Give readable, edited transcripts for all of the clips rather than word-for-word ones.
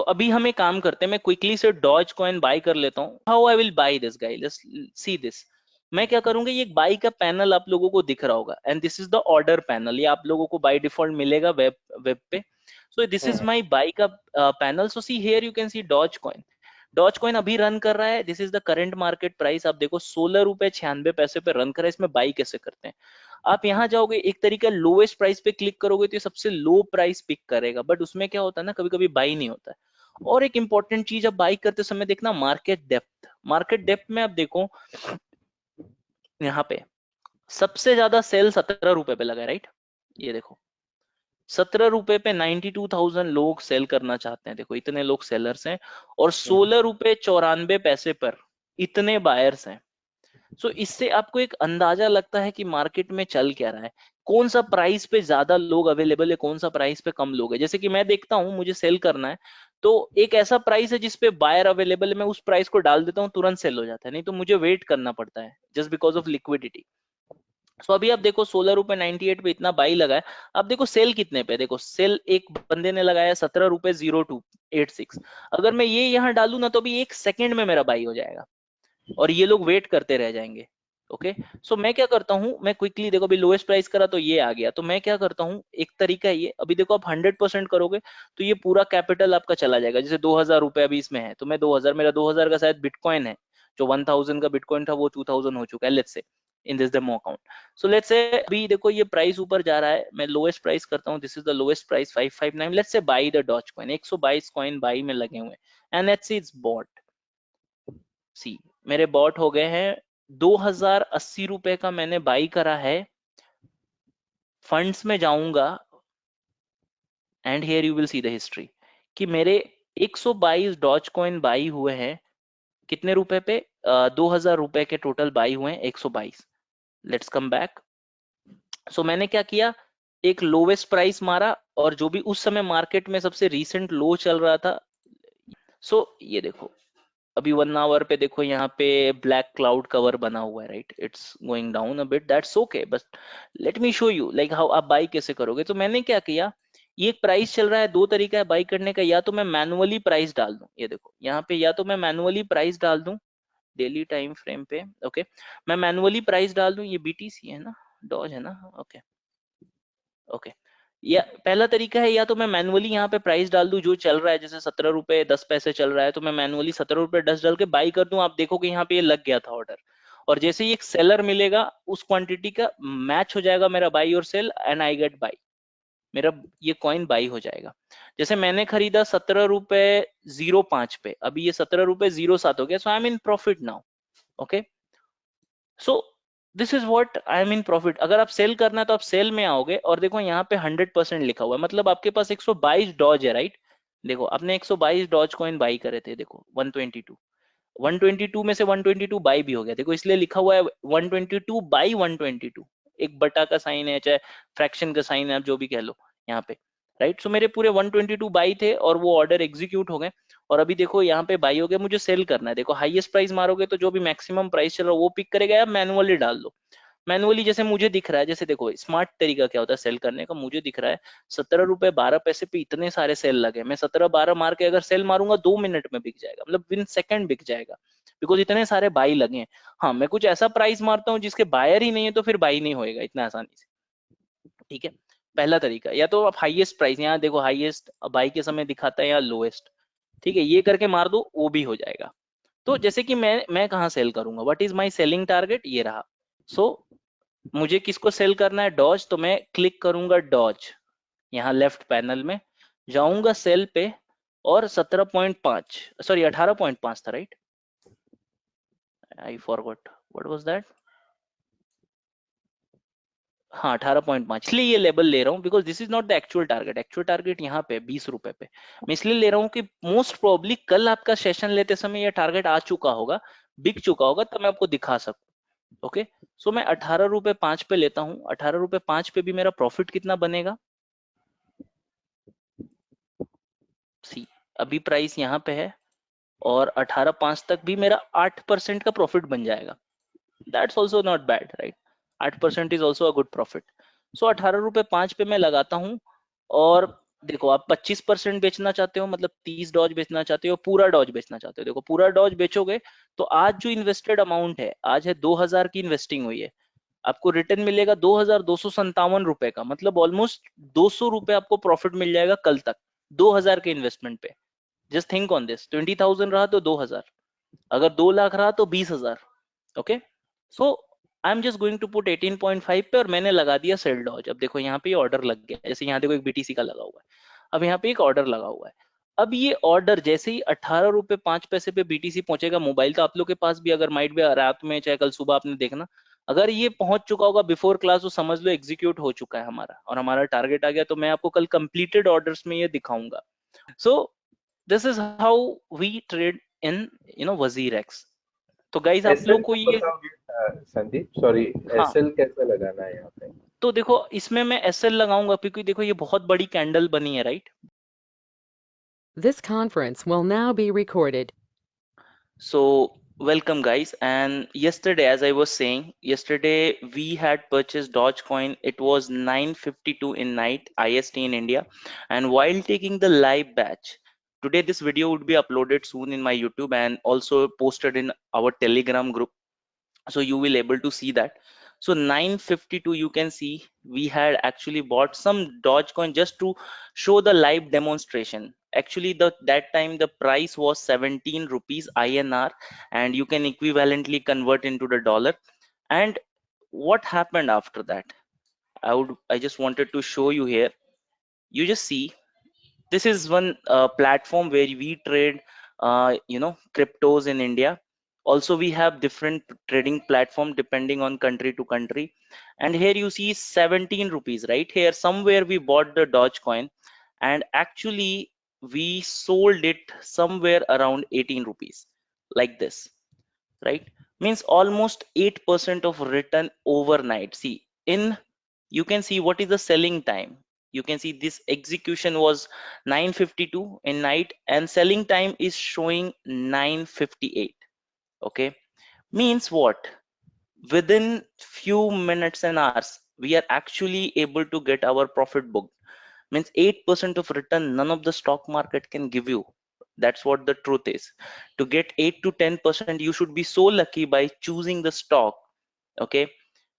अभी हम एक काम करते हैं, मैं क्विकली से डॉज कॉइन बाय कर लेता हूँ। How I will by this guys, let's see this. मैं क्या करूंगा, ये बाई का पैनल आप लोगों को दिख रहा होगा, and this is the order panel. ये आप लोगों को बाय डिफॉल्ट मिलेगा वेब पे। So this is my buy का panel. So see here you can see Doge coin. Doge coin अभी रन कर रहा है, this is the current market price. आप देखो 16 रुपए 96 पैसे पे रन कर रहा है। इसमें बाई कैसे करते हैं, आप यहाँ जाओगे, एक तरीका लोएस्ट प्राइस पे क्लिक करोगे तो ये सबसे लो प्राइस पिक करेगा, बट उसमें क्या होता है ना, कभी कभी बाई नहीं होता है। और एक इंपॉर्टेंट चीज, अब बाई करते समय देखना मार्केट डेप्थ। मार्केट डेप्थ में आप देखो, यहाँ पे सबसे ज्यादा सेल 17 रुपए पे लगा है, राइट। ये देखो 17 रुपए पे 92,000 लोग सेल करना चाहते हैं। देखो इतने लोग सेलर्स हैं, और 16 रुपए 94 पैसे पर इतने बायर्स हैं। सो इससे आपको एक अंदाजा लगता है कि मार्केट में चल क्या रहा है, कौन सा प्राइस पे ज्यादा लोग अवेलेबल है, कौन सा प्राइस पे कम लोग है। जैसे कि मैं देखता हूं, मुझे सेल करना है, तो एक ऐसा प्राइस है जिसपे बायर अवेलेबल है, मैं उस प्राइस को डाल देता हूं, तुरंत सेल हो जाता है। नहीं तो मुझे वेट करना पड़ता है, जस्ट बिकॉज ऑफ लिक्विडिटी। सो अभी आप देखो 16 रुपए 98 पे इतना बाई लगा है। अब देखो सेल कितने पे, देखो सेल एक बंदे ने लगाया 17 रुपए 0286। अगर मैं ये यहाँ डालू ना, तो अभी 1 सेकंड में मेरा बाई हो जाएगा, और ये लोग वेट करते रह जाएंगे। ओके, सो मैं क्या करता हूं, मैं क्विकली देखो, अभी लोएस्ट प्राइस करा तो ये आ गया, तो मैं क्या करता हूं, एक तरीका है ये। अभी देखो आप 100% करोगे तो ये पूरा कैपिटल आपका चला जाएगा। जैसे 2000 रुपए अभी इसमें है, तो मैं 2000, मेरा 2000 का शायद बिटकॉइन है, जो 1000 का बिटकॉइन था वो 2000 हो चुका है, let's say in this demo account. So let's say अभी देखो ये प्राइस ऊपर जा रहा है, मैं लोएस्ट प्राइस करता हूँ, this is the lowest price 559। Let's say buy the Doge coin, 122 coin buy में लगे हुए हैं, and let's see it's bot. See मेरे बॉट हो गए हैं 2080 रुपए का मैंने बाई करा है। फंड्स में जाऊंगा, and here you will see the history कि मेरे 122 डॉज कॉइन बाई हुए हैं। कितने रुपए पे, 2000 रुपए के टोटल बाई हुए हैं 122। Let's come back. सो मैंने क्या किया, एक लोवेस्ट प्राइस मारा, और जो भी उस समय मार्केट में सबसे रीसेंट लो चल रहा था। सो ये देखो अभी 1 आवर पे देखो, यहाँ पे ब्लैक क्लाउड कवर बना हुआ है, right. It's going down a bit, that's okay, बस let me show you like how आप बाई कैसे करोगे। तो मैंने क्या किया, ये एक प्राइस चल रहा है, दो तरीका है बाई करने का। या तो मैं मैनुअली प्राइस डाल दूं, ये देखो यहाँ पे, या तो मैं मैनुअली प्राइस डाल दूं डेली टाइम फ्रेम पे। ओके, मैं मैनुअली प्राइस डाल दूं, ये बीटीसी है ना, डॉज है ना, ओके ओके। या पहला तरीका है, या तो मैं मैनुअली यहाँ पे प्राइस डाल दूं जो चल रहा है, जैसे 17 रुपए 10 पैसे चल रहा है, तो मैं मैनुअली 17 रुपए 10 डाल के बाई कर दूं। आप देखोगे यहाँ पे ये लग गया था ऑर्डर, और जैसे ही एक सेलर मिलेगा उस क्वांटिटी का मैच हो जाएगा मेरा बाई और sell, and I get buy, मेरा ये कॉइन बाई हो जाएगा। जैसे मैंने खरीदा 17 रुपए 05 पे, अभी ये 17 रुपए 07 हो गया, so I am in profit now. Okay, so this is what I am in profit. अगर आप सेल करना है तो आप सेल में आओगे, और देखो यहाँ पे 100% लिखा हुआ है, मतलब आपके पास 122 डॉज है, राइट। देखो आपने 122 डॉज कॉइन बाई करे थे, देखो 122 में से 122 बाई भी हो गया, देखो इसलिए लिखा हुआ है 122/122। एक बटा का साइन है, चाहे फ्रैक्शन का साइन है, आप जो भी कह लो यहाँ पे, राइट। सो मेरे पूरे 122 बाई थे, और वो ऑर्डर एग्जीक्यूट हो गए। और अभी देखो यहाँ पे बाई हो गया, मुझे सेल करना है। देखो हाईएस्ट प्राइस मारोगे तो जो भी मैक्सिमम प्राइस चल रहा है वो पिक करेगा, या मैनुअली डाल दो। मैनुअली जैसे मुझे दिख रहा है, जैसे देखो स्मार्ट तरीका क्या होता है सेल करने का, मुझे दिख रहा है 17 रुपए 12 पैसे पे इतने सारे सेल लगे, मैं 17 12 मार के अगर सेल मारूंगा 2 मिनट में बिक जाएगा, मतलब विन सेकंड बिक जाएगा, बिकॉज इतने सारे बाई लगे हैं। हाँ, मैं कुछ ऐसा प्राइस मारता हूँ जिसके बायर ही नहीं है, तो फिर बाई नहीं होएगा इतना आसानी से। ठीक है, पहला तरीका। या तो आप हाईएस्ट प्राइस, यहाँ देखो हाईएस्ट बाई के समय दिखाता है, या लोएस्ट, ठीक है, ये करके मार दो, वो भी हो जाएगा। तो जैसे कि मैं कहाँ सेल करूंगा, what is my selling target, ये रहा। सो मुझे किसको सेल करना है, डॉज, तो मैं क्लिक करूंगा डॉज, यहाँ लेफ्ट पैनल में जाऊंगा सेल पे, और 17.5, सॉरी 18.5 था, right. I forgot what was that. हाँ 18.5, इसलिए ये लेबल ले रहा हूँ because this is not the actual target. Actual target यहाँ पे 20 रुपए पे, मैं इसलिए ले रहा हूँ कि मोस्ट प्रोबेबली कल आपका सेशन लेते समय ये टारगेट आ चुका होगा, बिक चुका होगा, तब मैं आपको दिखा सकूँ। ओके, सो मैं 18 रुपए 5 पे लेता हूँ। 18 रुपए 5 पे भी मेरा प्रॉफिट कितना बनेगा, सी अभी प्राइस यहाँ पे है, और 18.5 तक भी मेरा 8% का प्रॉफिट बन जाएगा। That's also not bad, right. 8% is also a good profit. So 18 रुपए 5 पे मैं लगाता हूँ, और देखो आप 25% बेचना चाहते हो, मतलब 30 डॉज बेचना चाहते हो, पूरा डॉज बेचना चाहते हो। देखो पूरा डॉज बेचोगे तो आज जो इन्वेस्टेड अमाउंट है, आज है 2000 की इन्वेस्टिंग हुई है, आपको रिटर्न मिलेगा 2257 रुपए का, मतलब ऑलमोस्ट 200 रुपए आपको प्रॉफिट मिल जाएगा कल तक 2000 के इन्वेस्टमेंट पे। जस्ट थिंक ऑन दिस, 20,000 रहा तो 2000, अगर 2 लाख रहा तो 20,000। Okay, so I am just going to put 18.5 पे, और मैंने लगा दिया सेल डॉज। अब देखो यहाँ पे ऑर्डर लग गया, जैसे यहाँ देखो एक बीटीसी का लगा हुआ है, अब यहाँ पे एक ऑर्डर लगा हुआ है। अब ये ऑर्डर जैसे ही 18 रुपए 5 पैसे पे बीटीसी पहुंचेगा, मोबाइल तो आप लोग के पास भी अगर माइट भी रात में चाहे कल सुबह आपने देखना, अगर ये पहुंच चुका होगा बिफोर क्लास तो समझ लो एग्जीक्यूट हो चुका है हमारा, और हमारा टारगेट आ गया, तो मैं आपको कल कंप्लीटेड ऑर्डर्स में ये दिखाऊंगा। So this is how we trade in WazirX. तो गाइज आप एसएल लोग को का ये, बताओगे संदीप, सॉरी, हाँ, एसएल कैसे लगाना है यहाँ पे? तो देखो इसमें मैं एसएल लगाऊंगा क्योंकि देखो ये बहुत बड़ी कैंडल बनी है, right? This conference will now be recorded. So welcome guys, and yesterday as I was saying, yesterday we had purchased Dogecoin. It was 9:52 in night IST in India, and while taking the live batch, today this video would be uploaded soon in my YouTube and also posted in our Telegram group, so you will able to see that. So 9:52 you can see we had actually bought some Dogecoin just to show the live demonstration. Actually that time the price was 17 rupees INR, and you can equivalently convert into the dollar. And what happened after that, I just wanted to show you here. You just see, this is one platform where we trade cryptos in India. Also we have different trading platform depending on country to country. And here you see 17 rupees, right here somewhere we bought the Dogecoin, and actually we sold it somewhere around 18 rupees, like this, right? Means almost 8% of return overnight. See, in, you can see what is the selling time. You can see this execution was 9:52 in night, and selling time is showing 9:58. Okay, means what? Within few minutes and hours, we are actually able to get our profit booked. Means 8% of return none of the stock market can give you. That's what the truth is. To get 8 to 10% you should be so lucky by choosing the stock. Okay,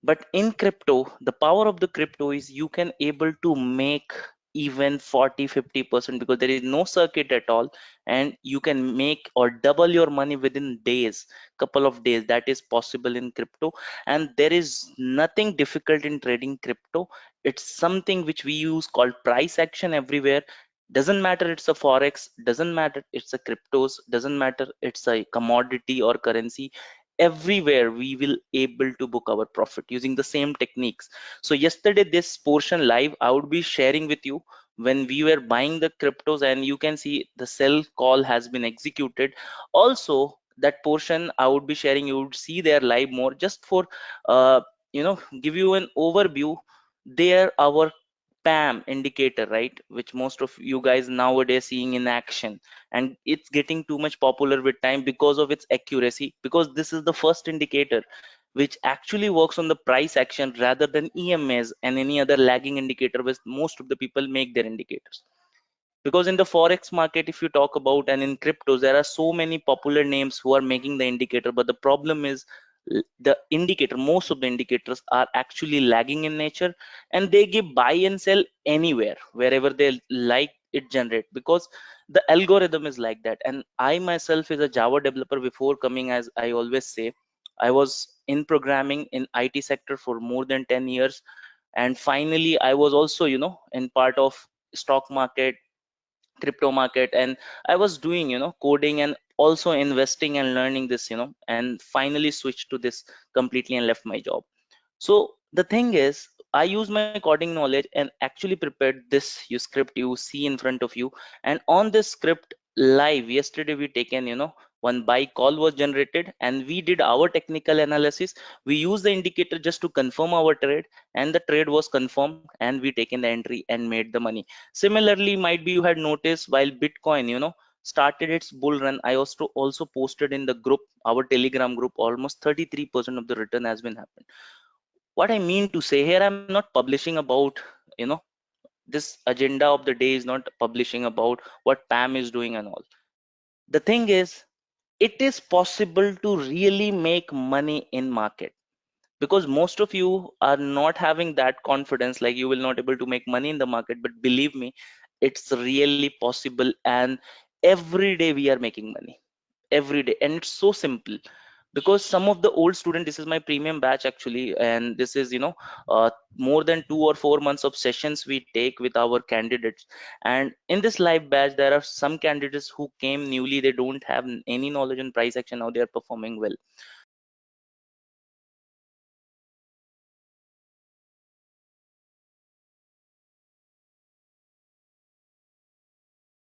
but in crypto the power of the crypto is you can able to make even 40-50% because there is no circuit at all, and you can make or double your money within days, couple of days. That is possible in crypto, and there is nothing difficult in trading crypto. It's something which we use called price action everywhere. Doesn't matter it's a forex, doesn't matter it's a cryptos, doesn't matter it's a commodity or currency, everywhere we will able to book our profit using the same techniques. So yesterday this portion live I would be sharing with you when we were buying the cryptos, and you can see the sell call has been executed. Also that portion I would be sharing, you would see there live more just for uh, give you an overview. There our PAM indicator, right, which most of you guys nowadays seeing in action, and it's getting too much popular with time because of its accuracy, because this is the first indicator which actually works on the price action rather than EMAs and any other lagging indicator which most of the people make their indicators. Because in the forex market if you talk about, and in cryptos there are so many popular names who are making the indicator, but the problem is the indicator, most of the indicators are actually lagging in nature, and they give buy and sell anywhere wherever they like it generate, because the algorithm is like that. And I myself is a Java developer before coming, as I always say, I was in programming in IT sector for more than 10 years, and finally I was also in part of stock market, crypto market, and I was doing coding and also investing and learning this, and finally switched to this completely and left my job. So the thing is, I use my coding knowledge and actually prepared this you script you see in front of you. And on this script live yesterday we taken, one buy call was generated, and we did our technical analysis. We used the indicator just to confirm our trade, and the trade was confirmed, and we taken the entry and made the money. Similarly, might be you had noticed while Bitcoin, started its bull run, I also posted in the group, our Telegram group, almost 33% of the return has been happened. What I mean to say here, I'm not publishing about you know This agenda of the day is not publishing about what Pam is doing and all. The thing is, it is possible to really make money in market, because most of you are not having that confidence, like you will not able to make money in the market. But believe me, it's really possible, and every day we are making money, every day. And it's so simple, because some of the old student, this is my premium batch actually, and this is, more than 2 or 4 months of sessions we take with our candidates. And in this live batch, there are some candidates who came newly, they don't have any knowledge on price action, now they are performing well.